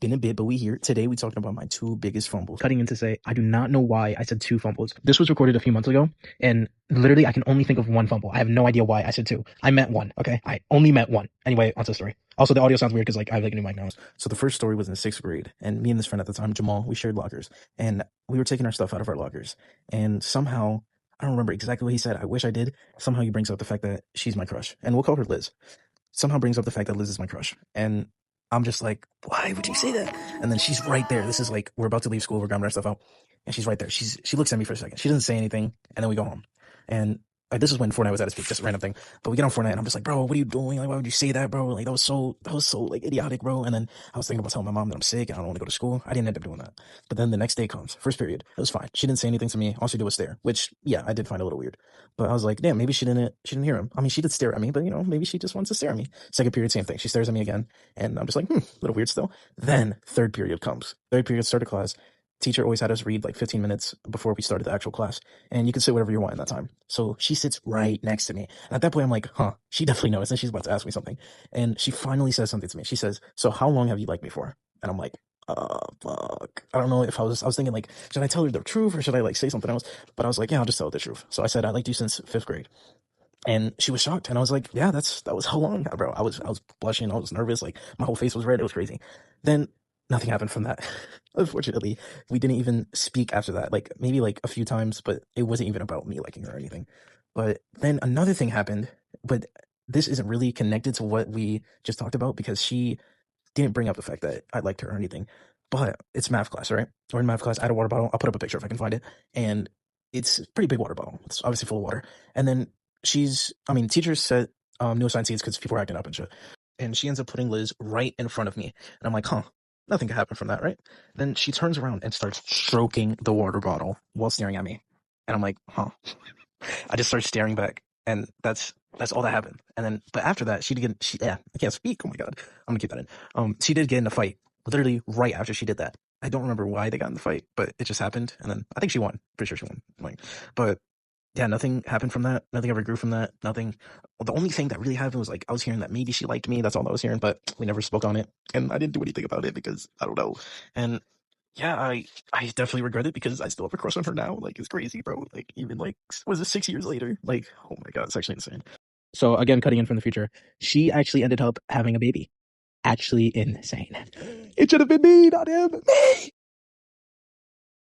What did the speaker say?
Been a bit, but we here. Today we talking about my two biggest fumbles. Cutting in to say, I do not know why I said two fumbles. This was recorded a few months ago, and literally I can only think of one fumble. I have no idea why I said two. I meant one, okay? I only meant one. Anyway, on to the story. Also, the audio sounds weird because I have a new mic now. So the first story was in 6th grade, and me and this friend at the time, Jamal, we shared lockers, and we were taking our stuff out of our lockers, and somehow, I don't remember exactly what he said. I wish I did. Somehow he brings up the fact that she's my crush, and we'll call her Liz. Somehow brings up the fact that Liz is my crush, and I'm just like, why would you say that? And then she's right there. This is like, we're about to leave school. We're grabbing our stuff out. And she's right there. She looks at me for a second. She doesn't say anything. And then we go home. And this is when Fortnite was at its peak, just a random thing. But we get on Fortnite and I'm just like, bro, what are you doing? Like, why would you say that, bro? Like, that was so like idiotic, bro. And then I was thinking about telling my mom that I'm sick and I don't want to go to school. I didn't end up doing that. But then the next day comes, first period. It was fine. She didn't say anything to me. All she did was stare, which, yeah, I did find a little weird. But I was like, damn, maybe she didn't hear him. I mean, she did stare at me, but maybe she just wants to stare at me. Second period, same thing. She stares at me again. And I'm just like, a little weird still. Then third period comes. Third period, start of class. Teacher always had us read like 15 minutes before we started the actual class, and you could say whatever you want in that time. So she sits right next to me. And at that point, I'm like, she definitely knows, and she's about to ask me something. And she finally says something to me. She says, so how long have you liked me for? And I'm like, fuck. I don't know if I was thinking like, should I tell her the truth or should I like say something else? But I was like, yeah, I'll just tell her the truth. So I said, I liked you since 5th grade. And she was shocked. And I was like, yeah, that was how long, bro. I was blushing. I was nervous. Like my whole face was red. It was crazy. Then nothing happened from that. Unfortunately, we didn't even speak after that. Like maybe like a few times, but it wasn't even about me liking her or anything. But then another thing happened, but this isn't really connected to what we just talked about because she didn't bring up the fact that I liked her or anything. But it's math class, right? We're in math class. I had a water bottle. I'll put up a picture if I can find it. And it's a pretty big water bottle. It's obviously full of water. And then teachers said no assigned seats because people were acting up and shit. And she ends up putting Liz right in front of me. And I'm like, nothing could happen from that, right? Then she turns around and starts stroking the water bottle while staring at me. And I'm like, I just start staring back. And that's all that happened. And then, but after that, I can't speak. Oh my God. I'm gonna keep that in. She did get in a fight literally right after she did that. I don't remember why they got in the fight, but it just happened. And then I think she won. Pretty sure she won. But yeah, nothing happened from that. Nothing ever grew from that. Nothing. Well, the only thing that really happened was like I was hearing that maybe she liked me. That's all I was hearing, but we never spoke on it, and I didn't do anything about it because I don't know. And yeah, I definitely regret it because I still have a crush on her now. Like it's crazy, bro. Like even like was it 6 years later? Like oh my God, it's actually insane. So again, cutting in from the future, she actually ended up having a baby. Actually insane. It should have been me, not him. Me.